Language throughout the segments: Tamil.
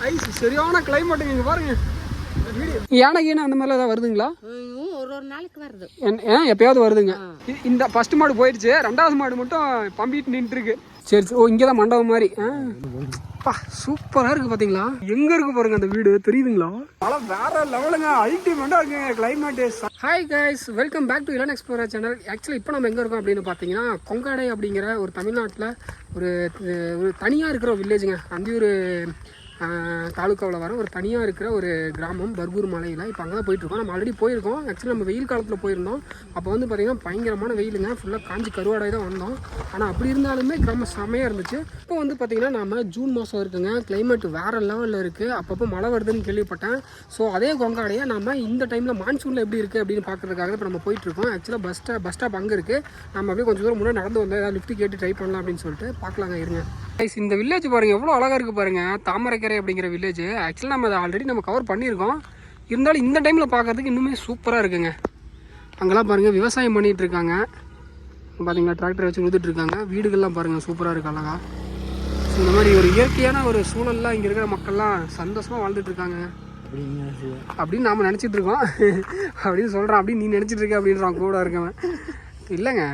ஐஸ் சரியான கிளைமேட்டுங்க இங்கே பாருங்க. யானைக்கு அந்த மாதிரிலாம் ஏதாவது வருதுங்களா? ஒரு நாளைக்கு வருது. எப்பயாவது வருதுங்க. இந்த ஃபர்ஸ்ட் மாடு போயிடுச்சு, ரெண்டாவது மாடு மட்டும் பம்பிட்டு நின்று இருக்கு. சரி சரி. ஓ, இங்கே தான் மண்டபம் மாதிரி. சூப்பராக இருக்குது பார்த்தீங்களா? எங்கே இருக்கு பாருங்க அந்த வீடு, தெரியுதுங்களா? மழை வேற லெவலுங்க, அல்டிமேட்டாக இருக்குங்க climate. Hi guys, welcome back to Ilan explorer channel. Actually இப்போ நம்ம எங்கே இருக்கோம் அப்படின்னு பார்த்தீங்கன்னா, கொங்காடை அப்படிங்கிற ஒரு தமிழ்நாட்டில் ஒரு தனியாக இருக்கிற ஒரு வில்லேஜுங்க. அந்தியூர் தாலுக்காவில் வர ஒரு தனியாக இருக்கிற ஒரு கிராமம், பர்கூர் மலையில். இப்போ அங்கே தான் போயிட்டுருக்கோம். நம்ம ஆல்ரெடி போயிருக்கோம். ஆக்சுவலி நம்ம வெயில் காலத்தில் போயிருந்தோம். அப்போ வந்து பார்த்திங்கன்னா பயங்கரமான வெயிலுங்க, ஃபுல்லாக காஞ்சி கருவாடாய் தான் வந்தோம். ஆனால் அப்படி இருந்தாலுமே கிராமம் செமையாக இருந்துச்சு. இப்போ வந்து பார்த்திங்கன்னா நம்ம ஜூன் மாதம் இருக்குங்க, கிளைமேட் வேறு லெவலில் இருக்குது. அப்பப்போ மழை வருதுன்னு கேள்விப்பட்டேன். ஸோ அதே கொங்காடையை நம்ம இந்த டைமில் மான்சூனில் எப்படி இருக்குது அப்படின்னு பார்க்குறதுக்காக இப்போ நம்ம போயிட்டுருக்கோம். ஆக்சுவலாக பஸ் ஸ்டாப் அங்கே இருக்குது. நம்ம அப்படியே கொஞ்சம் தூரம் முன்னாடி நடந்து வந்தோம், ஏதாவது லிஃப்ட் கேட்டு ட்ரை பண்ணலாம் அப்படின்னு சொல்லிட்டு பார்க்கலாங்க. இருங்க கைஸ், இந்த வில்லேஜ் பாருங்கள் எவ்வளோ அழகாக இருக்குது பாருங்கள். தாமரைக்கரை அப்படிங்கிற வில்லேஜ். ஆக்சுவலாக நம்ம அதை ஆல்ரெடி நம்ம கவர் பண்ணியிருக்கோம். இருந்தாலும் இந்த டைமில் பார்க்குறதுக்கு இன்னுமே சூப்பராக இருக்குங்க. அங்கெல்லாம் பாருங்கள் விவசாயம் பண்ணிகிட்டு இருக்காங்க. பார்த்தீங்களா, டிராக்டர் வச்சு கொடுத்துட்ருக்காங்க. வீடுகள்லாம் பாருங்கள் சூப்பராக இருக்குது, அழகா. ஸோ இந்த மாதிரி ஒரு இயற்கையான ஒரு சூழல்லாம் இங்கே இருக்கிற மக்கள்லாம் சந்தோஷமாக வாழ்ந்துட்டுருக்காங்க அப்படின்னு நாம் நினச்சிட்டு இருக்கோம். அப்படின்னு சொல்கிறான், அப்படின்னு நீ நினச்சிட்டு இருக்க அப்படின்றான் கூட இருக்கவன். இல்லைங்க,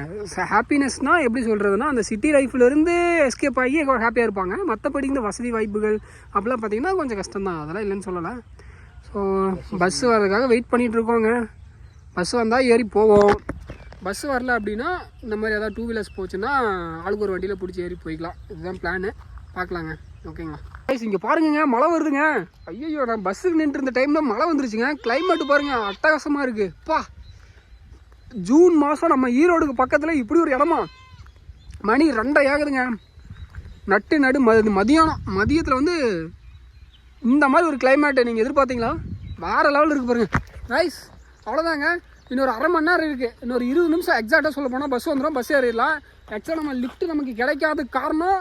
ஹாப்பினஸ்னால் எப்படி சொல்கிறதுனா, அந்த சிட்டி லைஃப்லேருந்து எஸ்கேப் ஆகி ஹாப்பியாக இருப்பாங்க. மற்றபடி இந்த வசதி வாய்ப்புகள் அப்படிலாம் பார்த்திங்கன்னா கொஞ்சம் கஷ்டம்தான், அதெல்லாம் இல்லைன்னு சொல்லலை. ஸோ பஸ்ஸு வர்றதுக்காக வெயிட் பண்ணிகிட்ருக்கோங்க. பஸ் வந்தால் ஏறி போவோம். பஸ் வரல அப்படின்னா இந்த மாதிரி ஏதாவது டூ வீலர்ஸ் போச்சுன்னா ஆளுக்கு ஒரு வண்டியில் பிடிச்சி ஏறி போய்க்கலாம். இதுதான் பிளானு, பார்க்கலாங்க. ஓகேங்களா கைஸ், இங்கே பாருங்க மழை வருதுங்க. ஐயோ, நான் பஸ்ஸுக்கு நின்று இருந்த டைமில் மழை வந்துருச்சுங்க. கிளைமேட்டு பாருங்கள் அட்டகாசமாக இருக்குது. பா, ஜூன் மாதம் நம்ம ஈரோடுக்கு பக்கத்தில் இப்படி ஒரு இடமா? மணி 2 ஆகுதுங்க. நடு மதியத்தில் வந்து இந்த மாதிரி ஒரு கிளைமேட்டை நீங்கள் எதிர்பார்த்தீங்களா? வேறு லெவலில் இருக்குது பாருங்கள் ரைஸ். அவ்வளோதாங்க, இன்னொரு அரை மணி நேரம் இருக்குது. இன்னொரு 20 நிமிஷம் எக்ஸாக்டாக சொல்ல போனால் பஸ் வந்துடும், பஸ் ஏறிடலாம். ஆக்சுவலாக நம்ம லிஃப்ட்டு நமக்கு கிடைக்காத காரணம்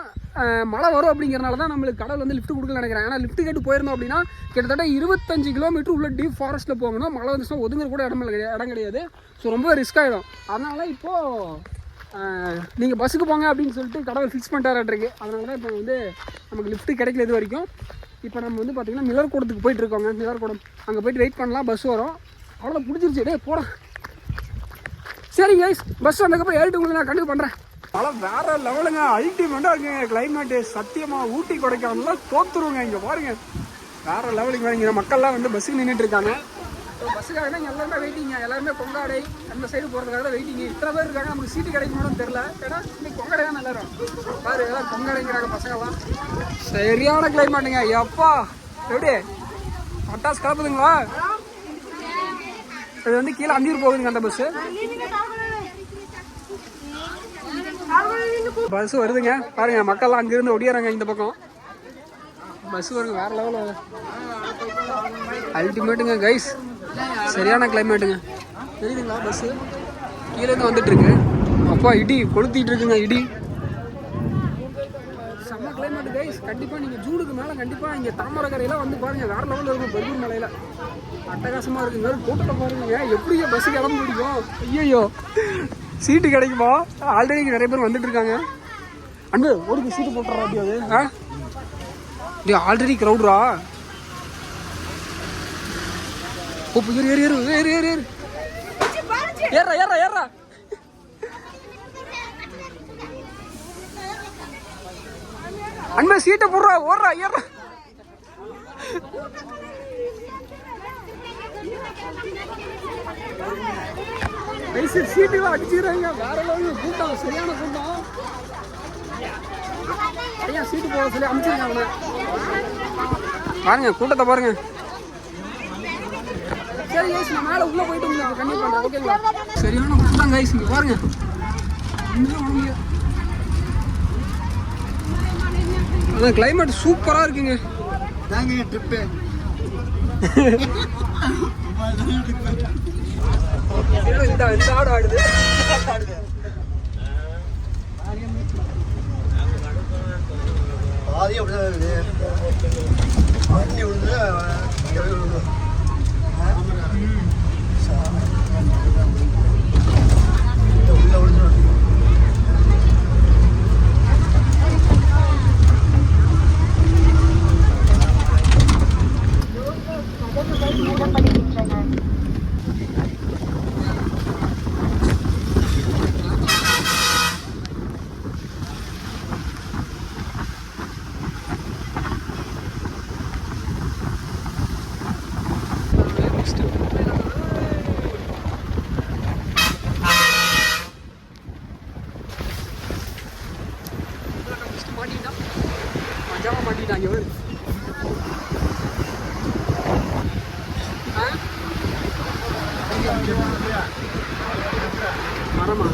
மழை வரும் அப்படிங்கிறனால தான் நம்மளுக்கு கடவுள் வந்து லிஃப்ட் கொடுக்கல நினைக்கிறேன். ஏன்னா லிஃப்ட் கேட்டு போயிருந்தோம் அப்படின்னா கிட்டத்தட்ட 25 கிலோமீட்டர் உள்ள டீப் ஃபாரஸ்ட்டில் போகணும். மழை வந்துச்சுன்னா ஒதுங்குற கூட இடம் கிடையாது. ஸோ ரொம்ப ரிஸ்க் ஆகிடும். அதனால் இப்போது நீங்கள் பஸ்ஸுக்கு போங்க அப்படின்னு சொல்லிட்டு கடவுள் ஃபிக்ஸ் பண்ணிட்டாராட்டிருக்கு. அதனால தான் இப்போ வந்து நமக்கு லிஃப்ட்டு கிடைக்கல இது வரைக்கும். இப்போ நம்ம வந்து பார்த்திங்கன்னா மிளர்கூடத்துக்கு போயிட்டுருக்கோங்க. மிளர்கூடம் அங்கே போய்ட்டு வெயிட் பண்ணலாம், பஸ் வரும். அவ்வளோ பிடிச்சிருச்சு, டே போட. சரி கைஸ், பஸ் வந்ததுக்கப்புறம் ஏறிட்டு உங்களுக்கு நான் கண்டிப்பாக பண்ணுறேன். மழை வேறு லெவலுங்க, அல்டிமேட்டாக இருக்குங்க கிளைமேட்டு. சத்தியமாக ஊட்டி கொடைக்கானல்லாம் தோற்றுருவோங்க. இங்கே பாருங்கள் வேறு லெவலுங்க. இங்கே மக்கள்லாம் வந்து பஸ்ஸுக்கு நின்றுட்டுருக்காங்க. ஸோ பஸ்ஸுக்காக தான் எல்லாருமே வெயிட்டிங்க. எல்லாருமே கொங்காடை அந்த சைடு போகிறதுக்காக தான் வெயிட்டிங்க. இத்தனை பேர் இருக்காங்க, நமக்கு சீட்டு கிடைக்குமான்னு தெரில. ஏன்னா இன்னைக்கு கொங்காடை தான் நல்லா இருக்கும். பாரு, எல்லாம் கொங்காடைங்கிறாங்க பசங்கள்லாம். சரியான கிளைமேட்டுங்க. எப்பா எப்படி பட்டாசு கலப்புதுங்களா? அது வந்து கீழே அந்தியூர் போகுதுங்க அந்த பஸ்ஸு. பஸ் வருதுங்க பாருங்க, மக்கள்லாம் அங்கிருந்து ஒடியாராங்க இந்த பக்கம். பஸ் வருங்க, வேற லெவலில் அல்டிமேட்டுங்க கைஸ். சரியான கிளைமேட்டுங்க, தெரியுதுங்களா? பஸ்ஸு கீழேருந்து வந்துட்டு இருக்கு. அப்பா இடி கொளுத்திட்டு இருக்குங்க, இடி. செம்ம கிளைமேட்டு கைஸ். கண்டிப்பாக நீங்கள் ஜூனுக்கு மேலே கண்டிப்பாக இங்கே தாமரைக்கரையெல்லாம் வந்து பாருங்கள், வேறு லெவலில் இருக்கும். பர்கூர் மலையில் அட்டகாசமாக இருக்குங்க. கூட்டத்தை பாருங்க, எப்படி பஸ்ஸுக்கு இடம் பிடிக்கும். ஐயோ, சீட்டு கிடைக்குமா? ஆல்ரெடி இங்கே நிறைய பேர் வந்துட்டு இருக்காங்க. அன்பு ஒரு சீட்டு போட்டுறா அப்படி அது ஆல்ரெடி க்ரௌட்ரா. ஏறு ஏறு ஏறு ஏறு ஏறு ஏறு ஏறா ஏறா ஏறா. அன்பு சீட்டை போடுறா, ஓடுறா, ஏறா. சீட்டுலாம் அடிச்சுக்கிறாங்க. வேற லெவலில் கூட்டம், சரியான கூட்டம். ஐயா சீட்டு போட சொல்லி அனுப்பிச்சிருங்க அவனை. பாருங்க கூட்டத்தை பாருங்க. சரி கைஸ், நான் மேலே உள்ளே போயிட்டு உங்களுக்கு கண்டிப்பாக பண்ணுறேன். ஓகேங்களா? சரியான கூட்டம் கைஸ், இங்கே பாருங்க. அதான் கிளைமேட் சூப்பராக இருக்குங்க. ட்ரிப்பு இந்த ஆடு ஆடுது. ஏமா மாட்டிட்டாங்க ஒரு மரமா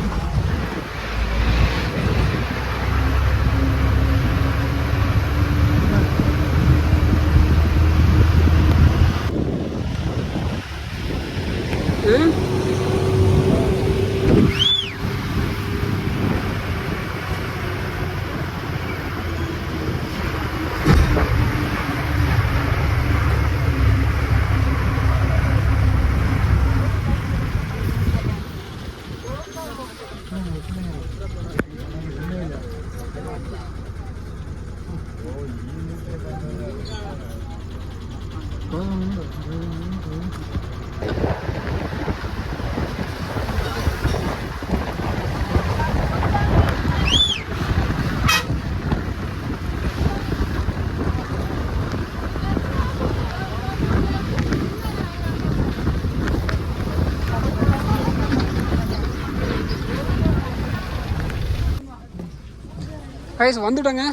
கைஸ் வந்துட்டோங்க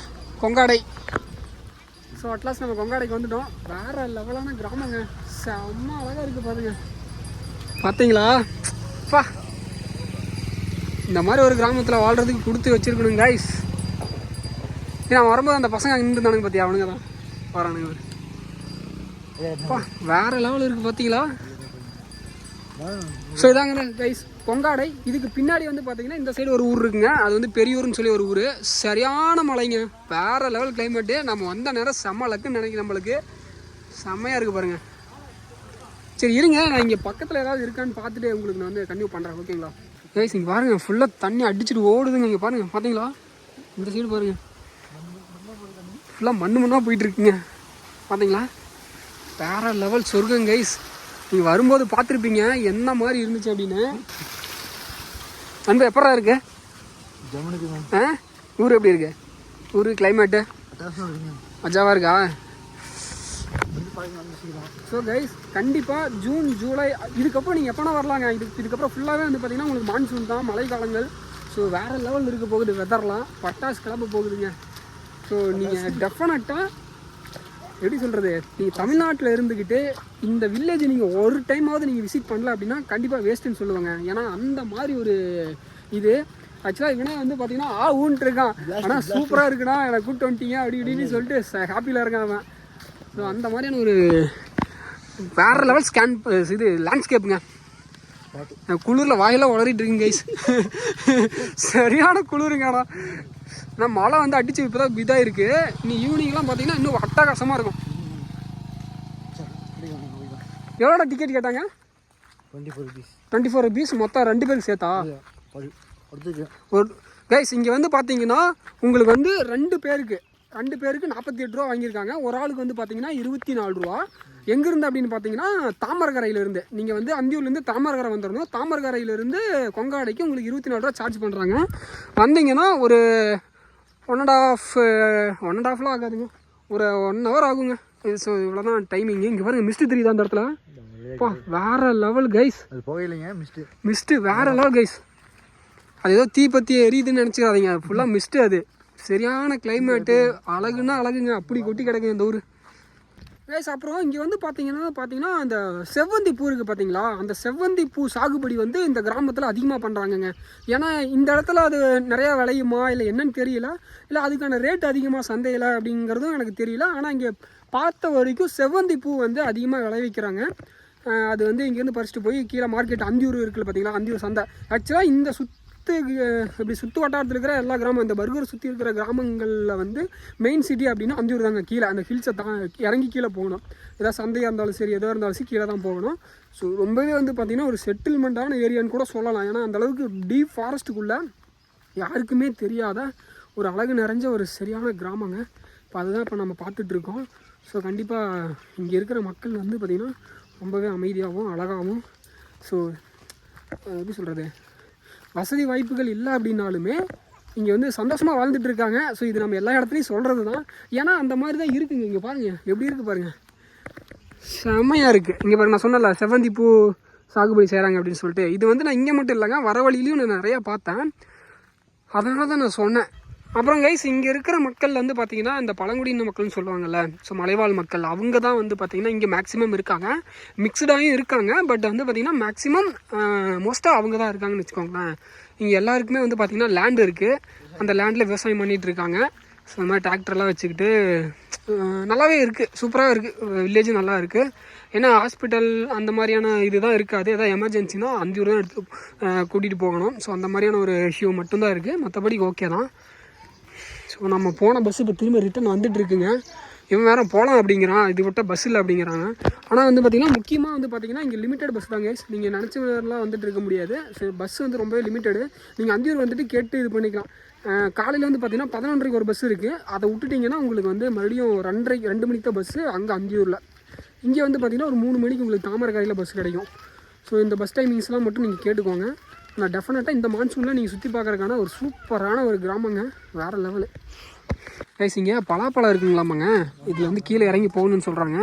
கொங்காடை. ஸோ அட்லாஸ்ட் நம்ம கொங்காடைக்கு வந்துட்டோம். வேறு லெவலான கிராமங்க, செம்ம அழகாக இருக்குது பாருங்க. பார்த்தீங்களா பா, இந்த மாதிரி ஒரு கிராமத்தில் வாழ்கிறதுக்கு கொடுத்து வச்சுருக்கணுங்க கைஸ். நான் வரும்போது அந்த பசங்க அங்கே நின்றுதானுங்க பார்த்தியா, அவனுங்க தான் வரானுங்க. பா வேறு லெவல் இருக்குது பார்த்தீங்களா. ஸோ இதாங்க கைஸ் கொங்காடை. இதுக்கு பின்னாடி வந்து பார்த்தீங்கன்னா இந்த சைடு ஒரு ஊர் இருக்குங்க, அது வந்து பெரியூர்னு சொல்லி ஒரு ஊர். சரியான மலைங்க, வேறு லெவல் கிளைமேட்டு. நம்ம வந்த நேரம் செம்ம லக்குன்னு நினைக்கிறேன், நம்மளுக்கு செம்மையாக இருக்குது பாருங்கள். சரி இருங்க, நான் இங்கே பக்கத்தில் ஏதாவது இருக்கான்னு பார்த்துட்டு உங்களுக்கு நான் வந்து கன்டினியூ பண்ணுறேன், ஓகேங்களா கைஸ். இங்கே பாருங்கள் ஃபுல்லாக தண்ணி அடிச்சுட்டு ஓடுதுங்க. இங்கே பாருங்கள் பார்த்தீங்களா, இந்த சைடு பாருங்கள் ஃபுல்லாக மண்ணாக போயிட்டுருக்குங்க பார்த்தீங்களா. வேறு லெவல் சொர்க்கம் கைஸ். நீங்கள் வரும்போது பார்த்துருப்பீங்க என்ன மாதிரி இருந்துச்சு அப்படின்னு. அன்பு எப்படா இருக்கு ஊர், எப்படி இருக்கு ஊர் கிளைமேட்டு? மஜாவாக இருக்கா? ஸோ கைஸ் கண்டிப்பாக ஜூன் ஜூலை இதுக்கப்புறம் நீங்கள் எப்போனா வரலாங்க. இதுக்கப்புறம் ஃபுல்லாகவே வந்து பார்த்தீங்கன்னா உங்களுக்கு மான்சூன் தான், மழை காலங்கள். ஸோ வேறு லெவல் இருக்க போகுது, வெதர்லாம் பட்டாசு கிளம்ப போகுதுங்க. ஸோ நீங்கள் டெஃபினட்டாக எப்படி சொல்கிறது, நீங்கள் தமிழ்நாட்டில் இருந்துக்கிட்டு இந்த வில்லேஜ் நீங்கள் ஒரு டைமாவது நீங்கள் விசிட் பண்ணல அப்படின்னா கண்டிப்பாக வேஸ்ட்டுன்னு சொல்லுவாங்க. ஏன்னா அந்த மாதிரி ஒரு இது ஆக்சுவலாக இவனே வந்து பார்த்தீங்கன்னா ஊன்ட்டு இருக்கான், ஆனால் சூப்பராக இருக்குண்ணா எனக்கு கூப்பிட்டு வந்துட்டீங்க அப்படி இப்படின்னு சொல்லிட்டு ஹாப்பியில் இருக்கான் அவன். ஸோ அந்த மாதிரியான ஒரு வேறு லெவல் இது லேண்ட்ஸ்கேப்புங்க. குளிரில் வாயெல்லாம் உளறிட்டு இருக்குங்க கைஸ். சரியான குளிருங்கடா. ஆனால் மழை வந்து அடிச்சு இப்போ தான் இதாக இருக்குது. நீ ஈவினிங்லாம் பார்த்தீங்கன்னா இன்னும் அட்டகாசமாக இருக்கும். எவ்வளோடா டிக்கெட் கேட்டாங்க? 24 rupees மொத்தம் 2 பேருக்கு சேர்த்தா? ஒரு கைஸ் இங்கே வந்து பார்த்தீங்கன்னா உங்களுக்கு வந்து 2 பேருக்கு 48 ரூபா வாங்கியிருக்காங்க. ஒரு ஆளுக்கு வந்து பார்த்தீங்கன்னா 24 ரூபா. எங்கேருந்து அப்படின்னு பார்த்தீங்கன்னா தாமரகரையிலேருந்து, நீங்கள் வந்து அந்தியூர்லேருந்து தாமரகரை வந்துடணும். தாமரகரையிலேருந்து கொங்காடைக்கு உங்களுக்கு 24 ரூபா சார்ஜ் பண்ணுறாங்க. வந்தீங்கன்னா ஒரு 1.5 ஆகாதுங்க, ஒரு 1 hour ஆகுங்க. ஸோ இவ்வளோ தான் டைமிங்கு. இங்கே பாருங்கள் மிஸ்ட்டு தெரியுதா அந்த இடத்துல? அப்பா வேறு லெவல் கைஸ். அது போகலைங்க மிஸ்ட்டு வேறு லெவல் கைஸ். அது ஏதோ தீப்பத்தி எரியுதுன்னு நினச்சிக்காதீங்க, ஃபுல்லாக மிஸ்ட்டு. அது சரியான கிளைமேட்டு, அழகுன்னா அழகுங்க, அப்படி கொட்டி கிடக்குங்க இந்த ஊர் கைஸ். அப்புறம் இங்கே வந்து பார்த்தீங்கன்னா அந்த செவ்வந்தி பூ இருக்குது பார்த்தீங்களா, அந்த செவ்வந்தி பூ சாகுபடி வந்து இந்த கிராமத்தில் அதிகமாக பண்ணுறாங்கங்க. ஏன்னா இந்த இடத்துல அது நிறையா விளையுமா இல்லை என்னன்னு தெரியல, இல்லை அதுக்கான ரேட் அதிகமாக சந்தையில் அப்படிங்கிறதும் எனக்கு தெரியல. ஆனால் இங்கே பார்த்த வரைக்கும் செவ்வந்தி பூ வந்து அதிகமாக விளைவிக்கிறாங்க. அது வந்து இங்கேருந்து பறிச்சுட்டு போய் கீழே மார்க்கெட் அந்தியூர் இருக்குல்ல பார்த்தீங்களா, அந்தியூர் சந்தை. ஆக்சுவலாக இந்த இப்படி சுற்று வட்டாரத்தில் இருக்கிற எல்லா கிராமம், இந்த பர்கர் சுற்றி இருக்கிற கிராமங்களில் வந்து மெயின் சிட்டி அப்படின்னா அந்தியூர் தாங்க. கீழே அந்த ஹில்ஸை தான் இறங்கி கீழே போகணும். ஏதாவது சந்தையாக இருந்தாலும் சரி, எதாக இருந்தாலும் சரி கீழே தான் போகணும். ஸோ ரொம்பவே வந்து பார்த்திங்கன்னா ஒரு செட்டில்மெண்ட்டான ஏரியான்னு கூட சொல்லலாம். ஏன்னா அந்தளவுக்கு டீப் ஃபாரஸ்ட்டுக்குள்ளே யாருக்குமே தெரியாத ஒரு அழகு நிறைஞ்ச ஒரு சரியான கிராமங்க. இப்போ அதுதான் இப்போ நம்ம பார்த்துட்ருக்கோம். ஸோ கண்டிப்பாக இங்கே இருக்கிற மக்கள் வந்து பார்த்திங்கன்னா ரொம்பவே அமைதியாகவும் அழகாகவும், ஸோ எப்படி சொல்கிறது, வசதி வாய்ப்புகள் இல்லை அப்படின்னாலுமே இங்கே வந்து சந்தோஷமாக வாழ்ந்துட்டு இருக்காங்க. ஸோ இது நம்ம எல்லா இடத்துலையும் சொல்கிறது தான். ஏன்னா அந்த மாதிரி தான் இருக்குங்க. இங்கே பாருங்கள் எப்படி இருக்குது பாருங்கள், செம்மையாக இருக்குது. இங்கே பாருங்கள், நான் சொன்னல செவ்வந்தி பூ சாகுபடி செய்கிறாங்க அப்படின்னு சொல்லிட்டு. இது வந்து நான் இங்கே மட்டும் இல்லைங்க, வர வழியிலையும் நான் நிறையா பார்த்தேன். அதனால தான் நான் சொன்னேன். அப்புறம் கைஸ் இங்கே இருக்கிற மக்கள் வந்து பார்த்தீங்கன்னா இந்த பழங்குடியின மக்கள்னு சொல்லுவாங்கல்ல, ஸோ மலைவாழ் மக்கள் அவங்க தான் வந்து பார்த்திங்கன்னா இங்கே மேக்ஸிமம் இருக்காங்க. மிக்சடாகவும் இருக்காங்க, பட் வந்து பார்த்திங்கன்னா மேக்ஸிமம் மோஸ்ட்டாக அவங்க தான் இருக்காங்கன்னு வச்சுக்கோங்களேன். இங்கே எல்லாருக்குமே வந்து பார்த்திங்கன்னா லேண்ட் இருக்குது, அந்த லேண்டில் விவசாயம் பண்ணிகிட்டு இருக்காங்க. ஸோ இந்த மாதிரி டிராக்டர்லாம் வச்சுக்கிட்டு நல்லாவே இருக்குது, சூப்பராக இருக்குது, வில்லேஜும் நல்லா இருக்குது. ஏன்னா ஹாஸ்பிட்டல் அந்த மாதிரியான இதுதான் இருக்காது, எதாவது எமர்ஜென்சினா அந்தியூர் தான் எடுத்து கூட்டிகிட்டு போகணும். ஸோ அந்த மாதிரியான ஒரு இஷ்யூ மட்டும்தான் இருக்குது, மற்றபடி ஓகே தான். ஸோ நம்ம போன பஸ்ஸு இப்போ திரும்ப ரிட்டன் வந்துட்டு இருக்குங்க. இவன் வேறு போகலாம் அப்படிங்கிறான், இது விட்டால் பஸ் இல்லை அப்படிங்கிறாங்க. ஆனால் வந்து பார்த்திங்கன்னா முக்கியமாக வந்து பார்த்திங்கன்னா இங்கே லிமிட்டட் பஸ் தாங்க. நீங்கள் நினச்சவரெலாம் வந்துட்டு இருக்க முடியாது. ஸோ பஸ் வந்து ரொம்பவே லிமிட்டடு. நீங்கள் அந்தியூர் வந்துட்டு கேட்டு இது பண்ணிக்கலாம். காலையில் வந்து பார்த்திங்கன்னா 11:30 ஒரு பஸ் இருக்குது. அதை விட்டுட்டிங்கன்னா உங்களுக்கு வந்து மறுபடியும் 2 மணிக்கு தான் பஸ்ஸு அங்கே அந்தியூரில். இங்கே வந்து பார்த்திங்கன்னா ஒரு 3 மணிக்கு உங்களுக்கு தாமரைக்காயில் பஸ் கிடைக்கும். ஸோ இந்த பஸ் டைமிங்ஸ்லாம் மட்டும் நீங்கள் கேட்டுக்கோங்க. நான் டெஃபினட்டாக இந்த மான்சூனில் நீங்கள் சுற்றி பார்க்குறதுக்கான ஒரு சூப்பரான ஒரு கிராமங்க, வேறு லெவலு. கைஸ் இங்கே பலாப்பழம் இருக்குங்களாமாங்க, இதில் வந்து கீழே இறங்கி போகணுன்னு சொல்கிறாங்க.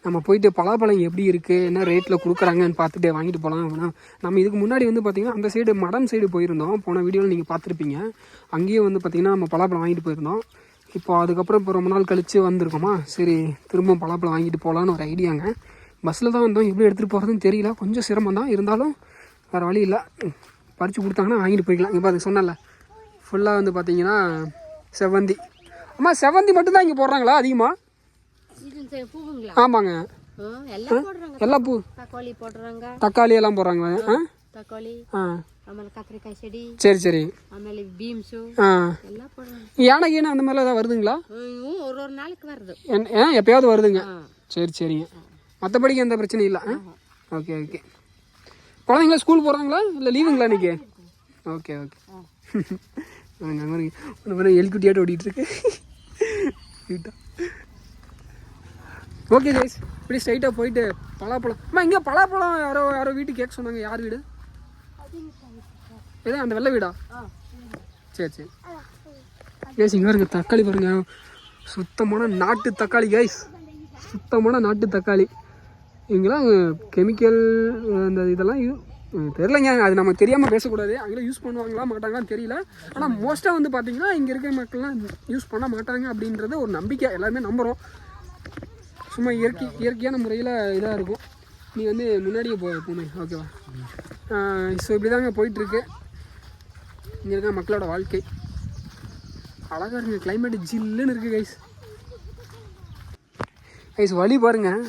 நம்ம போயிட்டு பலாப்பழம் எப்படி இருக்குது, என்ன ரேட்டில் கொடுக்குறாங்கன்னு பார்த்துட்டு வாங்கிட்டு போகலாம். நம்ம இதுக்கு முன்னாடி வந்து பார்த்திங்கன்னா அந்த சைடு மடம் சைடு போயிருந்தோம், போன வீடியோவில் நீங்கள் பார்த்துருப்பீங்க. அங்கேயும் வந்து பார்த்திங்கன்னா நம்ம பலாப்பழம் வாங்கிட்டு போயிருந்தோம். இப்போ அதுக்கப்புறம் இப்போ ரொம்ப நாள் கழித்து வந்திருக்கோமா, சரி திரும்ப பலாப்பழம் வாங்கிட்டு போகலான்னு ஒரு ஐடியாங்க. பஸ்ஸில் தான் வந்தோம், எப்படி எடுத்துகிட்டு போகிறதுன்னு தெரியல, கொஞ்சம் சிரமம் தான், இருந்தாலும் வேறு வழி இல்லை. பறித்து கொடுத்தாங்கன்னா வாங்கிட்டு போய்க்கலாம். இங்கே பார்த்து சொன்னல ஃபுல்லாக வந்து பார்த்தீங்கன்னா செவந்தி. அம்மா செவந்தி மட்டும்தான் இங்கே போடுறாங்களா அதிகமாக? ஆமாங்க, எல்லா பூ, தக்காளி எல்லாம் போடுறாங்க. சரி சரி. யானைக்கு அந்த மாதிரிலாம் ஏதாவது வருதுங்களா? ஒரு நாளைக்கு வருது, எப்பயாவது வருதுங்க. சரி சரிங்க, மற்றபடிக்கு எந்த பிரச்சனையும் இல்லை. Okay okay. குழந்தைங்களா ஸ்கூல் போகிறாங்களா இல்லை லீவுங்களா இன்றைக்கி? Okay okay. அங்கே எலிக்குட்டியாட்டு ஓடிட்டு இருக்கு. ஓகே கைஸ், இப்படி ஸ்ட்ரைட்டாக போயிட்டு பலாப்பழம். அம்மா இங்கே பலாப்பழம் யாரோ வீட்டுக்கு கேட்க சொன்னாங்க. யார் வீடு? ஏதோ அந்த வெள்ளை வீடா? சரி சரி கைஸ். இங்கே பாருங்க தக்காளி பாருங்க, சுத்தமான நாட்டு தக்காளி கைஸ், சுத்தமான நாட்டு தக்காளி. இங்கெல்லாம் கெமிக்கல் அந்த இதெல்லாம் தெரிலங்க, அது நம்ம தெரியாமல் பேசக்கூடாது. அங்கெல்லாம் யூஸ் பண்ணுவாங்களா மாட்டாங்களான்னு தெரியல. ஆனால் மோஸ்ட்டாக வந்து பார்த்திங்கன்னா இங்கே இருக்கிற மக்கள்லாம் யூஸ் பண்ண மாட்டாங்க அப்படின்றத ஒரு நம்பிக்கை, எல்லாருமே நம்புகிறோம். சும்மா இயற்கையான முறையில் இதாக இருக்கும். நீ வந்து முன்னாடியே போமே, ஓகேவா? ஸோ இப்படி தாங்க போயிட்டுருக்கு இங்கே இருக்கிற மக்களோட வாழ்க்கை. அழகாக இருக்குங்க, கிளைமேட்டு ஜில்லுன்னு இருக்குது கைஸ். கைஸ் வழி பாருங்கள்,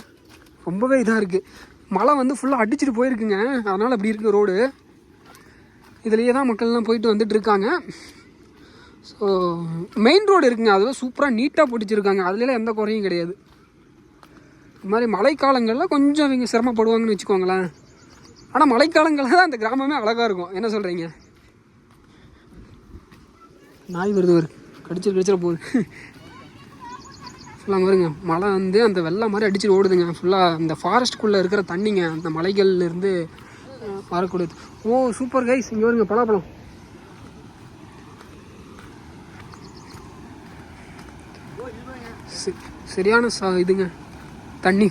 ரொம்பவே இதாக இருக்குது. மழை வந்து ஃபுல்லாக அடிச்சுட்டு போயிருக்குங்க, அதனால் அப்படி இருக்குது ரோடு. இதுலேயே தான் மக்கள்லாம் போயிட்டு வந்துட்டு இருக்காங்க. ஸோ மெயின் ரோடு இருக்குங்க, அதெல்லாம் சூப்பராக நீட்டாக போட்டுச்சிருக்காங்க, அதுலலாம் எந்த குறையும் கிடையாது. இது மாதிரி மழைக்காலங்களில் கொஞ்சம் இவங்க சிரமப்படுவாங்கன்னு வச்சுக்கோங்களேன். ஆனால் மழைக்காலங்களில் தான் அந்த கிராமமே அழகாக இருக்கும். என்ன சொல்கிறீங்க? நாய் வருது, ஒரு கடிச்சிட போகுது. ஃபுல்லாக வருங்க, மழை வந்து அந்த வெள்ளம் மாதிரி அடிச்சுட்டு ஓடுதுங்க. ஃபுல்லாக அந்த ஃபாரஸ்ட்டுக்குள்ளே இருக்கிற தண்ணிங்க, அந்த மலைகள்லேருந்து வரக்கூடியது. ஓ சூப்பர் கைஸ், இங்கே வருங்க பலாப்பழம். சரியான இதுங்க, தண்ணி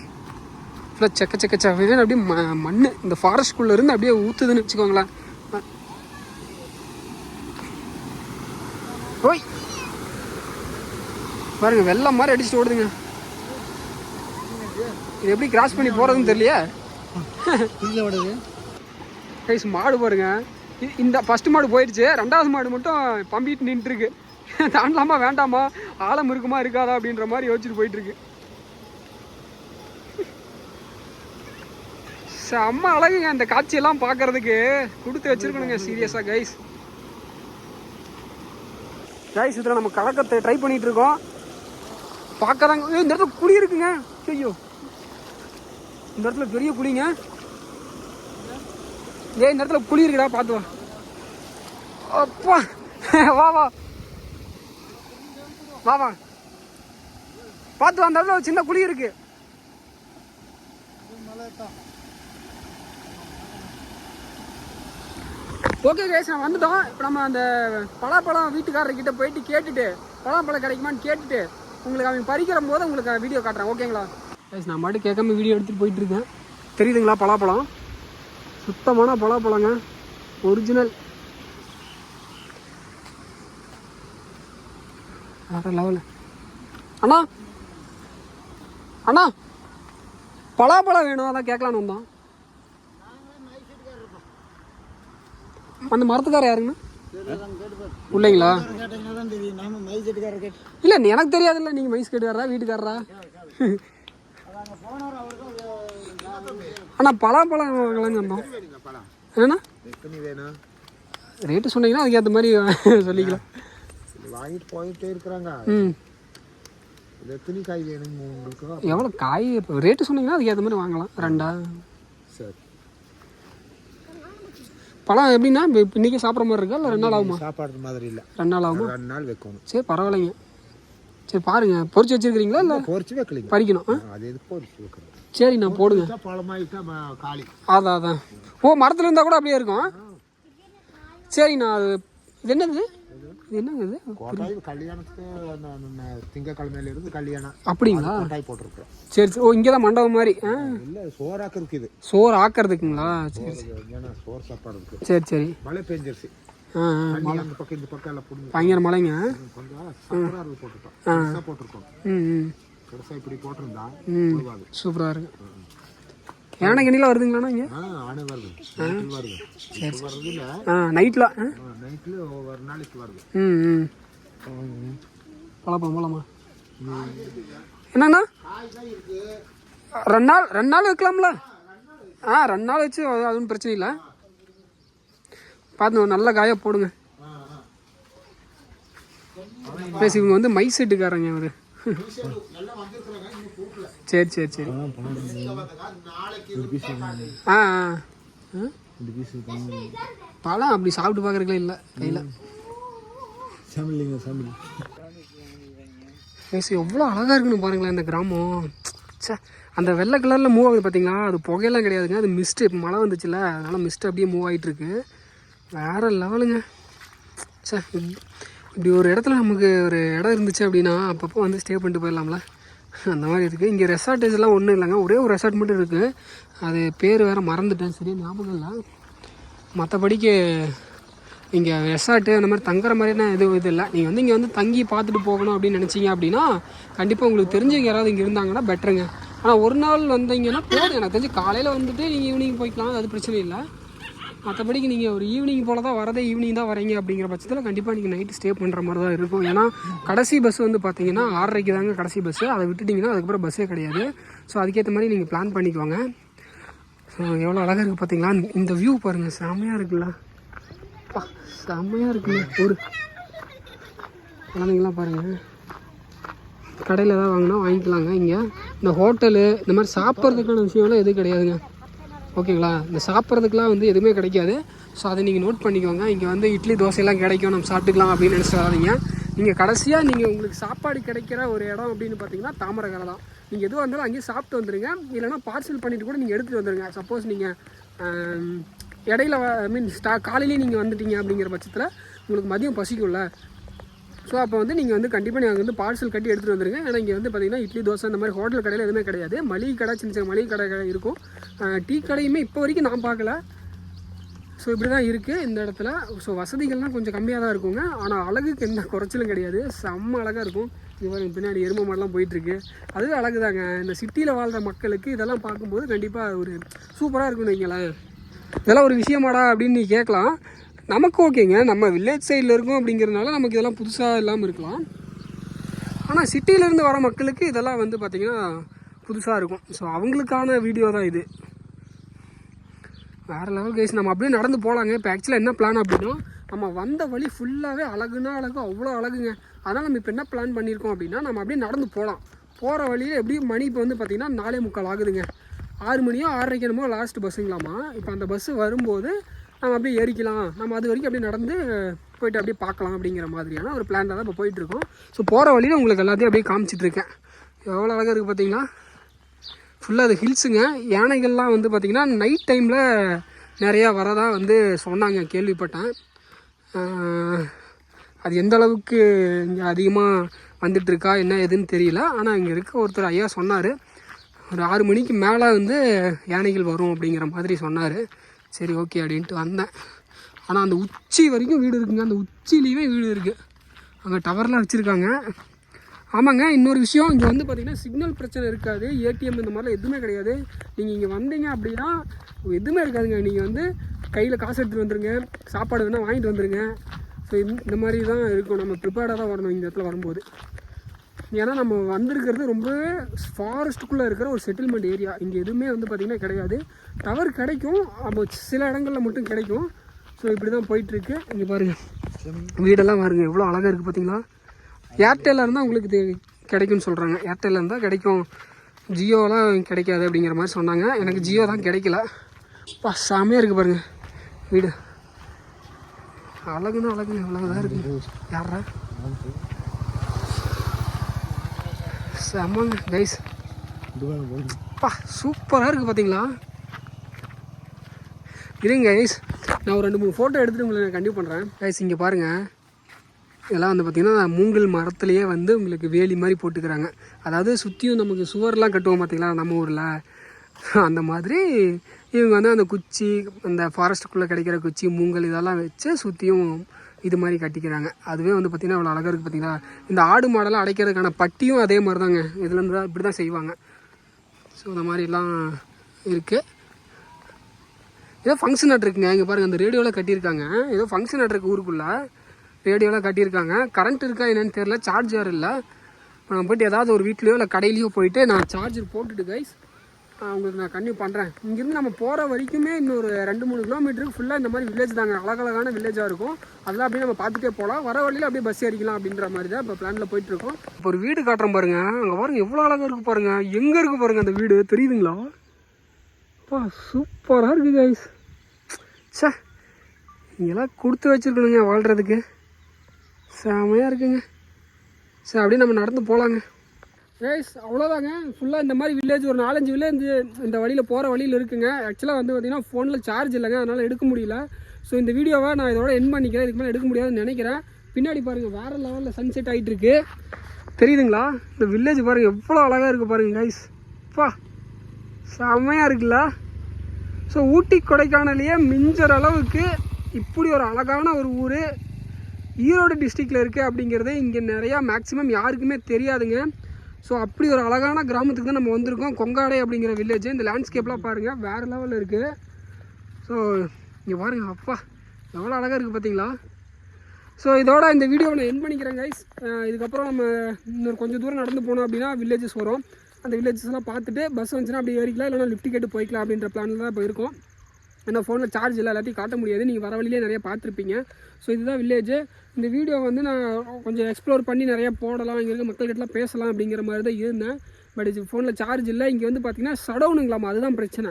ஃபுல்லாக செக்க அப்படியே மண் இந்த ஃபாரஸ்ட்குள்ளே இருந்து அப்படியே ஊற்றுதுன்னு வச்சுக்கோங்களேன். ஓய் பாருங்க, வெள்ளம் மாதிரி அடிச்சுட்டு ஓடுதுங்க. இது எப்படி கிராஸ் பண்ணி போகிறதுன்னு தெரியலையே. கைஸ் மாடு பாருங்க, இந்த ஃபஸ்ட்டு மாடு போயிடுச்சு, 2வது மாடு மட்டும் பம்பிட்டு நின்றுருக்கு. தாண்டலாமா வேண்டாமா, ஆழம் இருக்குமா இருக்காதா அப்படின்ற மாதிரி யோசிச்சுட்டு போயிட்டுருக்கு. செம்ம அழகுங்க அந்த காட்சியெல்லாம் பார்க்கறதுக்கு, கொடுத்து வச்சிருக்கணுங்க சீரியஸாக கைஸ். கைஸ் இதில் நம்ம கலக்கத்தை ட்ரை பண்ணிகிட்டு இருக்கோம், பார்க்கறாங்க. இந்த இடத்துல குழி இருக்குங்க, ஐயோ இந்த இடத்துல பெரிய குழிங்க. இந்த இடத்துல குழி இருக்குடா, பார்த்து வா. அப்பா வா வா வா வா, பார்த்து வா, அந்த இடத்துல ஒரு சின்ன குழி இருக்கு. ஓகே கைஸ், நான் வந்துட்டோம். இப்போ நம்ம அந்த பலாப்பழம் வீட்டுக்காரர்கிட்ட போயிட்டு கேட்டுட்டு பலாப்பழம் கிடைக்குமான்னு கேட்டுட்டு உங்களுக்கு அவங்க பறிக்கிற போது உங்களுக்கு வீடியோ காட்டுறேன், ஓகேங்களா? கைஸ் நான் மட்டும் கேட்காம வீடியோ எடுத்துகிட்டு போயிட்டுருக்கேன். தெரியுதுங்களா பலாப்பழம்? சுத்தமான பலாப்பழங்க, ஒரிஜினல். வேறு லெவலு. அண்ணா அண்ணா பலாப்பழம் வேணும், அதான் கேட்கலான்னு வந்தோம். அந்த மரத்துக்கார யாருங்கண்ணா? இல்லைங்களா? இல்லை எனக்கு தெரியாதுல்ல, நீங்கள் மைஸ் கேட்டுக்காரரா வீட்டுக்காரரா? அண்ணா பலாப்பழம் வாங்கலான்னு வந்தோம். என்னண்ணா ரேட்டு சொன்னீங்கன்னா அதுக்கேற்ற மாதிரி சொல்லிக்கலாம். வாங்கிட்டு போயிட்டே இருக்கிறாங்க. எத்தனை காய் வேணும் உங்களுக்கு? எவ்வளோ காய் இப்போ ரேட்டு சொன்னீங்கன்னா அதுக்கேற்ற மாதிரி வாங்கலாம். 2 சரி. பழம் எப்படின்னா இப்போ இன்றைக்கி சாப்பிட்ற மாதிரி இருக்கா இல்லை 2 நாள் ஆகுமா? சாப்பாடு மாதிரி இல்லை, 2 நாள் ஆகுமா? 2 நாள் வைக்கணும். சரி பரவாயில்லைங்க. சரி பாருங்கள், பொரிச்சு வச்சுருக்கிறீங்களா இல்லை பொரிச்சு வைக்கலிங்க? பறிக்கணும். அது எது பொரிச்சு வைக்கணும்? சரி நான் போடுங்க. பழமாயிட்டா காலி. அதான் ஓ மரத்தில் இருந்தால் கூட அப்படியே இருக்கும். சரிண்ணா. அது இது என்னது? இது என்னங்க இது? கல்யாணத்துக்கு திங்கக்கிழமையில இருந்து கல்யாணம். அப்படிங்களா? போட்டிருக்கோம். சரி ஓ இங்கே தான் மண்டபம் மாதிரி. இல்லை சோறாக்கிறதுக்கு இது. சோறு ஆக்கிறதுக்குங்களா? சரி சோறு சாப்பாடு இருக்கு. சரி சரி. மழை பெஞ்சிருச்சு. அந்த பக்கம் இந்த பக்கம் எல்லாம் பிடிங்க. பயங்கர மழைங்க. கொஞ்சம் போட்டிருக்கோம். பெருசாக இப்படி போட்டிருந்தா சூப்பராக இருக்கு. யானை கண்ணிலாம் வருதுங்களாண்ணா இங்கே? ஆனை வருது. சரி வருது இல்லை நைட்டில் நைட்டில் ஒரு நாளைக்கு வருது. போலாமா? என்னண்ணா 2 நாள் வைக்கலாம்ல? 2 நாள் வச்சு அது ஒன்றும் பிரச்சனை இல்லை. பார்த்து நல்ல காயாக போடுங்க. பேசி இவங்க வந்து மை செட்டுக்காரங்க அவர். சரி சரி சரி. பழம் அப்படி சாப்பிட்டு பார்க்குறதுல இல்லை கையில். பேசி எவ்வளோ அழகாக இருக்குன்னு பாருங்களேன் இந்த கிராமம். சே அந்த வெள்ளை கலரில் மூவ் ஆகுது பார்த்தீங்களா? அது புகையெல்லாம் கிடையாதுங்க, அது மிஸ்ட்டு. இப்போ மழை வந்துச்சுல்ல அதனால் மிஸ்ட்டு அப்படியே மூவ் ஆகிட்டுருக்கு. வேறு லெவலுங்க. சே இப்படி ஒரு இடத்துல நமக்கு ஒரு இடம் இருந்துச்சு அப்படின்னா அப்பப்போ வந்து ஸ்டே பண்ணிட்டு போயிடலாம்ல, அந்த மாதிரி இருக்குது. இங்கே ரெசார்ட்டேஜ்லாம் ஒன்றும் இல்லைங்க, ஒரே ஒரு ரெசார்ட் மட்டும் இருக்குது. அது பேர் வேறு மறந்துட்டேன், சரியா ஞாபகம் இல்லை. மற்றபடிக்கு இங்கே ரெசார்ட்டு அந்த மாதிரி தங்குற மாதிரினா எதுவும் இது இல்லை. நீங்கள் வந்து இங்கே வந்து தங்கி பார்த்துட்டு போகணும் அப்படின்னு நினச்சிங்க அப்படின்னா கண்டிப்பாக உங்களுக்கு தெரிஞ்சவங்க யாராவது இங்கே இருந்தாங்கன்னா பெட்டருங்க. ஆனால் ஒரு நாள் வந்தீங்கன்னா போதும். எனக்கு தெரிஞ்சு காலையில் வந்துட்டு நீங்கள் ஈவினிங் போய்க்கலாம், அது பிரச்சனை இல்லை. மற்றபடிக்கு நீங்கள் ஒரு ஈவினிங் போல் தான் வரதே, ஈவினிங் தான் வரீங்க அப்படிங்கிற பட்சத்தில் கண்டிப்பாக நீங்கள் நைட்டு ஸ்டே பண்ணுற மாதிரி தான் இருக்கும். ஏன்னா கடைசி பஸ் வந்து பார்த்தீங்கன்னா 6:30 தாங்க கடைசி பஸ்ஸு. அதை விட்டுட்டிங்கன்னா அதுக்கப்புறம் பஸ்ஸே கிடையாது. ஸோ அதுக்கேற்ற மாதிரி நீங்கள் பிளான் பண்ணிக்குவாங்க. ஸோ எவ்வளோ அழகாக இருக்குது பார்த்தீங்களா? இந்த வியூ பாருங்கள், செம்மையாக இருக்குல்ல, செம்மையாக இருக்குங்க. ஒரு குழந்தைங்களாம் பாருங்கள், கடையில் ஏதாவது வாங்கினா வாங்கிக்கலாங்க. இங்கே இந்த ஹோட்டலு இந்த மாதிரி சாப்பிட்றதுக்கான விஷயம்லாம் எதுவும் கிடையாதுங்க, ஓகேங்களா? இந்த சாப்பிட்றதுக்குலாம் வந்து எதுவுமே கிடைக்காது. ஸோ அதை நீங்கள் நோட் பண்ணிக்கோங்க. இங்கே வந்து இட்லி தோசையெல்லாம் கிடைக்கும், நம்ம சாப்பிட்டுக்கலாம் அப்படின்னு நினச்சிட்டு வராதீங்க. நீங்கள் கடைசியாக நீங்கள் உங்களுக்கு சாப்பாடு கிடைக்கிற ஒரு இடம் அப்படின்னு பார்த்தீங்கன்னா தாமரைக்கரை தான். நீங்கள் எதுவாக இருந்தாலும் அங்கேயே சாப்பிட்டு வந்துடுங்க, இல்லைனா பார்சல் பண்ணிவிட்டு கூட நீங்கள் எடுத்துகிட்டு வந்துடுங்க. சப்போஸ் நீங்கள் இடையில மீன் காலையிலேயே நீங்கள் வந்துட்டீங்க அப்படிங்கிற பட்சத்தில் உங்களுக்கு மதியம் பசிக்கும்ல. ஸோ அப்போ வந்து நீங்கள் வந்து கண்டிப்பாக நீங்கள் வந்து பார்சல் கட்டி எடுத்துகிட்டு வந்துருங்க. ஏன்னா இங்கே வந்து பார்த்திங்கன்னா இட்லி தோசை இந்த மாதிரி ஹோட்டல் கடையில் எதுவுமே கிடையாது. மளிகை கடை, சின்ன சின்ன மளிகை கடை இருக்கும். டீ கடையுமே இப்போ வரைக்கும் நான் பார்க்கல. ஸோ இப்படி தான் இருக்குது இந்த இடத்துல. ஸோ வசதிகள்லாம் கொஞ்சம் கம்மியாக தான் இருக்குங்க, ஆனால் அழகுக்கு எந்த குறைச்சலும் கிடையாது. செம்ம அழகாக இருக்கும். இது பின்னாடி எருமை மாடெலாம் போயிட்டுருக்கு, அதுவே அழகு தாங்க. இந்த சிட்டியில் வாழ்கிற மக்களுக்கு இதெல்லாம் பார்க்கும்போது கண்டிப்பாக ஒரு சூப்பராக இருக்குன்னு வைங்களேன். இதெல்லாம் ஒரு விஷயமாடா அப்படின்னு நீ கேட்கலாம். நமக்கு ஓகேங்க, நம்ம வில்லேஜ் சைடில் இருக்கோம் அப்படிங்கிறதுனால நமக்கு இதெல்லாம் புதுசாக இல்லாமல் இருக்கலாம். ஆனால் சிட்டியிலேருந்து வர மக்களுக்கு இதெல்லாம் வந்து பார்த்திங்கன்னா புதுசாக இருக்கும். ஸோ அவங்களுக்கான வீடியோ தான் இது. வேறு லெவல் கைஸ். நம்ம அப்படியே நடந்து போகலாங்க. இப்போ ஆக்சுவலாக என்ன பிளான் அப்படின்னா, நம்ம வந்த வழி ஃபுல்லாகவே அழகுனா அழகு, அவ்வளோ அழகுங்க. அதனால் நம்ம இப்போ என்ன பிளான் பண்ணியிருக்கோம் அப்படின்னா, நம்ம அப்படியே நடந்து போகலாம். போகிற வழியில் எப்படியும் மணி இப்போ வந்து பார்த்திங்கன்னா 4:45 ஆகுதுங்க. 6 மணியோ 6:30 என்னமோ லாஸ்ட் பஸ்ஸுங்களாமா. இப்போ அந்த பஸ்ஸு வரும்போது நம்ம அப்படியே ஏறிக்கலாம், நம்ம அது வரைக்கும் அப்படியே நடந்து போய்ட்டு அப்படியே பார்க்கலாம் அப்படிங்கிற மாதிரியான ஒரு பிளானில் தான் இப்போ போயிட்டுருக்கோம். ஸோ போகிற வழியில் உங்களுக்கு எல்லாத்தையும் அப்படியே காமிச்சிட்ருக்கேன். எவ்வளோ அழகாக இருக்குது பார்த்தீங்களா? ஃபுல்லாக அது ஹில்ஸுங்க. யானைகள்லாம் வந்து பார்த்திங்கன்னா நைட் டைமில் நிறையா வரதாக வந்து சொன்னாங்க, கேள்விப்பட்டேன். அது எந்த அளவுக்கு இங்கே அதிகமாக வந்துட்டுருக்கா என்ன எதுன்னு தெரியல. ஆனால் இங்கே இருக்க ஒருத்தர் ஐயா சொன்னார், ஒரு 6 மணிக்கு மேலே வந்து யானைகள் வரும் அப்படிங்கிற மாதிரி சொன்னார். சரி ஓகே அப்படின்ட்டு வந்தேன். ஆனால் அந்த உச்சி வரைக்கும் வீடு இருக்குங்க, அந்த உச்சிலேயுமே வீடு இருக்குது. அங்கே டவர்லாம் வச்சுருக்காங்க. ஆமாங்க, இன்னொரு விஷயம், இங்கே வந்து பார்த்திங்கன்னா சிக்னல் பிரச்சனை இருக்காது, ஏடிஎம் இந்த மாதிரிலாம் எதுவுமே கிடையாது. நீங்கள் இங்கே வந்தீங்க அப்படின்னா எதுவுமே இருக்காதுங்க. நீங்கள் வந்து கையில் காசு எடுத்துகிட்டு வந்துடுங்க, சாப்பாடு வேணால் வாங்கிட்டு வந்துடுங்க. ஸோ இந்த மாதிரி தான் இருக்கும். நம்ம ப்ரிப்பேர்டாக தான் வரணும் இந்த இடத்துல வரும்போது. ஏன்னா நம்ம வந்திருக்கிறது ரொம்பவே ஃபாரஸ்ட்டுக்குள்ளே இருக்கிற ஒரு செட்டில்மெண்ட் ஏரியா. இங்கே எதுவுமே வந்து பார்த்திங்கன்னா கிடையாது. டவர் கிடைக்கும், அப்போ சில இடங்களில் மட்டும் கிடைக்கும். ஸோ இப்படி தான் போயிட்டுருக்கு. இங்கே பாருங்கள், வீடெல்லாம் பாருங்கள் எவ்வளோ அழகாக இருக்குது பார்த்தீங்களா. ஏர்டெல்லாக இருந்தால் உங்களுக்கு கிடைக்கும்னு சொல்கிறாங்க. ஏர்டெல்லாக இருந்தால் கிடைக்கும், ஜியோலாம் கிடைக்காது அப்படிங்கிற மாதிரி சொன்னாங்க. எனக்கு ஜியோ தான் கிடைக்கல. செமையாக இருக்குது பாருங்கள் வீடு. அழகுன்னா அழகுன்னு எவ்வளோதான் இருக்குது. யாரா செம்மங்க கைஸ், சூப்பராக இருக்குது பார்த்தீங்களா. இருங்க கைஸ், நான் ஒரு 2-3 ஃபோட்டோ எடுத்துகிட்டு உங்களை கண்டிப்பாக பண்ணுறேன். கைஸ் இங்கே பாருங்கள், இதெல்லாம் வந்து பார்த்திங்கன்னா மூங்கில் மரத்துலேயே வந்து உங்களுக்கு வேலி மாதிரி போட்டுக்கிறாங்க. அதாவது சுற்றியும் நமக்கு சுவர்லாம் கட்டுவோம் பார்த்திங்களா நம்ம ஊரில், அந்த மாதிரி இவங்க வந்து அந்த குச்சி, அந்த ஃபாரஸ்ட்டுக்குள்ளே கிடைக்கிற குச்சி, மூங்கல் இதெல்லாம் வச்சு சுற்றியும் இது மாதிரி கட்டிக்கிறாங்க. அதுவே வந்து பார்த்திங்கன்னா அவ்வளோ அழகாக இருக்குது பார்த்தீங்களா. இந்த ஆடு மாடெல்லாம் அடைக்கிறதுக்கான பட்டியும் அதே மாதிரி தாங்க, இதுலேருந்து தான் இப்படி தான் செய்வாங்க. ஸோ இந்த மாதிரிலாம் இருக்குது. ஏதோ ஃபங்க்ஷன் நட்டுருக்குங்க இங்கே பாருங்கள், அந்த ரேடியோவில் கட்டியிருக்காங்க. ஏதோ ஃபங்க்ஷன் நட்டுருக்கு ஊருக்குள்ளே, ரேடியோவில் கட்டியிருக்காங்க. கரண்ட் இருக்கா என்னன்னு தெரியல, சார்ஜர் இல்லை. இப்போ நான் போய்ட்டு ஏதாவது ஒரு வீட்லேயோ இல்லை கடையிலையோ போயிட்டு நான் சார்ஜர் போட்டுட்டு கைஸ் உங்களுக்கு நான் கன்டினியூ பண்ணுறேன். இங்கேருந்து நம்ம போகிற வரைக்குமே இன்னொரு 2-3 கிலோமீட்டருக்கு ஃபுல்லாக இந்த மாதிரி வில்லேஜ் தாங்க, அழகழகான வில்லேஜாக இருக்கும். அதெல்லாம் அப்படியே நம்ம பார்த்துட்டே போகலாம், வர வழியில் அப்படியே பஸ் அடிக்கலாம் அப்படின்ற மாதிரி தான் இப்போ பிளானில் போயிட்டுருக்கோம். இப்போ ஒரு வீடு காட்டுறோம் பாருங்கள், அங்கே பாருங்கள் எவ்வளோ அழகாக இருக்குது பாருங்கள். எங்கே இருக்குது பாருங்கள் அந்த வீடு, தெரியுதுங்களா? அப்பா சூப்பராக இருக்குது கைஸ். சே, இங்கெல்லாம் கொடுத்து வச்சுருக்கணுங்க வாழ்கிறதுக்கு, செமையாக இருக்குங்க. சரி அப்படியே நம்ம நடந்து போகலாங்க கைஸ். அவ்வளோதாங்க, ஃபுல்லாக இந்த மாதிரி வில்லேஜ் ஒரு 4-5 வில்லேஜ் இந்த வழியில் போகிற வழியில் இருக்குங்க. ஆக்சுவலாக வந்து பார்த்திங்கன்னா ஃபோனில் சார்ஜ் இல்லைங்க, அதனால் எடுக்க முடியல. ஸோ இந்த வீடியோவை நான் இதோட எண்ட் பண்ணிக்கிறேன், இதுக்கு மேலே எடுக்க முடியாதுன்னு நினைக்கிறேன். பின்னாடி பாருங்கள் வேறு லெவலில் சன்செட் ஆகிட்டுருக்கு, தெரியுதுங்களா? இந்த வில்லேஜ் பாருங்கள் எவ்வளோ அழகாக இருக்குது பாருங்கள் கைஸ். பா செம்மையாக இருக்குல்ல. ஸோ ஊட்டி கொடைக்கானலையே மிஞ்சற அளவுக்கு இப்படி ஒரு அழகான ஒரு ஊர் ஈரோடு டிஸ்ட்ரிக்டில் இருக்குது அப்படிங்கிறது இங்கே நிறையா மேக்ஸிமம் யாருக்குமே தெரியாதுங்க. ஸோ அப்படி ஒரு அழகான கிராமத்துக்கு தான் நம்ம வந்திருக்கோம், கொங்காடை அப்படிங்கிற வில்லேஜ். இந்த லேண்ட்ஸ்கேப்லாம் பாருங்கள் வேறு லெவலில் இருக்குது. ஸோ இங்கே பாருங்கள், அப்பா எவ்வளோ அழகாக இருக்குது பார்த்தீங்களா. ஸோ இதோட இந்த வீடியோவை நான் எண்ட் பண்ணிக்கிறேன் கைஸ். இதுக்கப்புறம் நம்ம இன்னொரு கொஞ்சம் தூரம் நடந்து போனோம் அப்படின்னா வில்லேஜஸ் வரும். அந்த வில்லேஜஸ்லாம் பார்த்துட்டு பஸ் வந்துச்சுன்னா அப்படி ஏறிக்கலாம், இல்லைனா லிஃப்ட் கேட்டு போய்க்கலாம் அப்படின்ற பிளானில் தான் இப்போ இருக்கும். ஏன்னா ஃபோனில் சார்ஜ் இல்லை, எல்லாத்தையும் காட்ட முடியாது, நீங்கள் வர வழியிலே நிறைய பார்த்துருப்பீங்க. ஸோ இதுதான் வில்லேஜ். இந்த வீடியோ வந்து நான் கொஞ்சம் எக்ஸ்ப்ளோர் பண்ணி நிறையா போடலாம், இங்கே இருக்க மக்கள்கிட்டலாம் பேசலாம் அப்படிங்கிற மாதிரி தான் இருந்தேன். பட் இது ஃபோனில் சார்ஜ் இல்லை. இங்கே வந்து பார்த்திங்கன்னா ஷடவுனுங்களாமா, அதுதான் பிரச்சனை.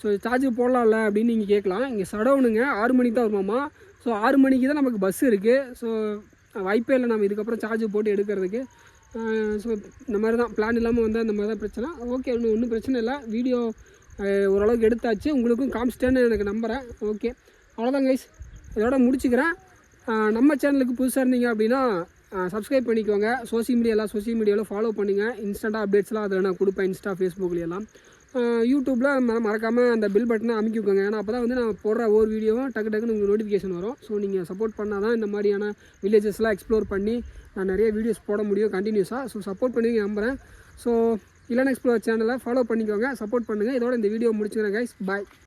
ஸோ சார்ஜ் போடலாம்ல அப்படின்னு நீங்கள் கேட்கலாம். இங்கே ஷடவுனுங்க 6 மணிக்கு தான் வருமாமா. ஸோ 6 மணிக்கு தான் நமக்கு பஸ் இருக்குது. ஸோ வாய்ப்பே இல்லை நம்ம இதுக்கப்புறம் சார்ஜ் போட்டு எடுக்கிறதுக்கு. ஸோ இந்த மாதிரி தான் பிளான் இல்லாமல் வந்தால் இந்த மாதிரி தான் பிரச்சனை. ஓகே, ஒன்றும் பிரச்சனை இல்லை. வீடியோ ஓரளவுக்கு எடுத்தாச்சு, உங்களுக்கும் காமிச்சிட்டேன்னு எனக்கு நம்புகிறேன். ஓகே, அவ்வளோதான் கைஸ், இதோட முடிச்சுக்கிறேன். நம்ம சேனலுக்கு புதுசாக இருந்தீங்க அப்படின்னா சப்ஸ்கிரைப் பண்ணிக்கோங்க. சோஷியல் மீடியாவில் ஃபாலோ பண்ணுங்கள். இன்ஸ்டண்ட்டாக அப்டேட்ஸ்லாம் அதில் நான் கொடுப்பேன், இன்ஸ்டா ஃபேஸ்புக்லையெல்லாம். யூடியூப்பில் மறக்காமல் அந்த பெல் பட்டனை அமைக்கிக்கோங்க. ஏன்னா அப்போ தான் வந்து நான் போடுற ஒவ்வொரு வீடியோவும் டக்குன்னு உங்களுக்கு நோட்டிஃபிகேஷன் வரும். ஸோ நீங்கள் சப்போர்ட் பண்ணால் தான் இந்த மாதிரியான வில்லேஜஸ்லாம் எக்ஸ்ப்ளோர் பண்ணி நான் நிறைய வீடியோஸ் போட முடியும் கண்டினியூஸாக. ஸோ சப்போர்ட் பண்ணுவீங்க நம்புகிறேன். ஸோ இளன் எக்ஸ்ப்ளோர் சேனலை ஃபாலோ பண்ணிக்கோங்க, சப்போர்ட் பண்ணுங்கள். இதோட இந்த வீடியோ முடிச்சுக்கிறேன் கைஸ், பாய்.